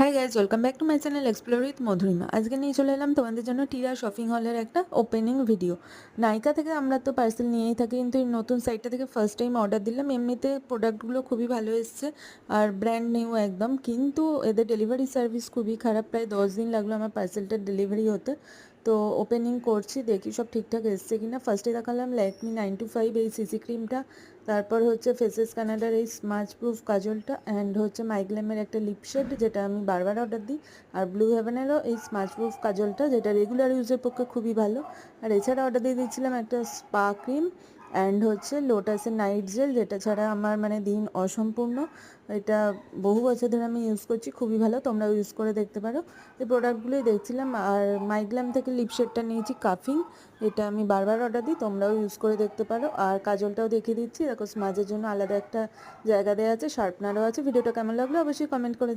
Hi guys, welcome back to my channel explore with Madhurima. আজকে নিয়ে চলে এলাম তোমাদের জন্য টিরা শপিং হলের একটা ওপেনিং ভিডিও। নাইকা থেকে আমরা তো পার্সেল নিয়েই থাকি, কিন্তু এই নতুন সাইটটা থেকে ফার্স্ট টাইম অর্ডার দিলাম। এমনিতে প্রোডাক্টগুলো খুবই ভালো এসছে আর ব্র্যান্ড নিউ একদম, কিন্তু এদের ডেলিভারি সার্ভিস খুবই খারাপ। প্রায় 10 দিন লাগলো আমার পার্সেলটার ডেলিভারি হতে। তো ওপেনিং করছি, দেখি সব ঠিকঠাক এসছে কিনা। ফার্স্টে দেখালাম ল্যাকমি 925 এই সিসি ক্রিমটা, তারপর হচ্ছে ফেসেস কানাডার এই স্মাচ প্রুফ কাজলটা, অ্যান্ড হচ্ছে মাইগ্ল্যামের একটা লিপ শেড যেটা আমি বারবার অর্ডার দিই, আর ব্লু হেভেনেরও এই স্মাচ প্রুফ কাজলটা যেটা রেগুলার ইউজের পক্ষে খুবই ভালো। আর এছাড়া অর্ডার দিয়ে দিচ্ছিলাম একটা স্পা ক্রিম অ্যান্ড হচ্ছে লোটাসের নাইট জেল, যেটা ছাড়া আমার দিন অসম্পূর্ণ। এটা বহু বছর ধরে আমি ইউজ করছি, খুবই ভালো, তোমরাও ইউজ করে দেখতে পারো। এই প্রোডাক্টগুলোই দেখছিলাম। আর মাইগ্ল্যাম থেকে লিপ শেডটা নিয়েছি কাফিং, এটা আমি বারবার অর্ডার দিই, তোমরাও ইউজ করে দেখতে পারো। আর কাজলটাও দেখিয়ে দিচ্ছি, দেখো স্মাজের জন্য আলাদা একটা জায়গা দেওয়া আছে, শার্পনারও আছে। ভিডিওটা কেমন লাগলো অবশ্যই কমেন্ট করে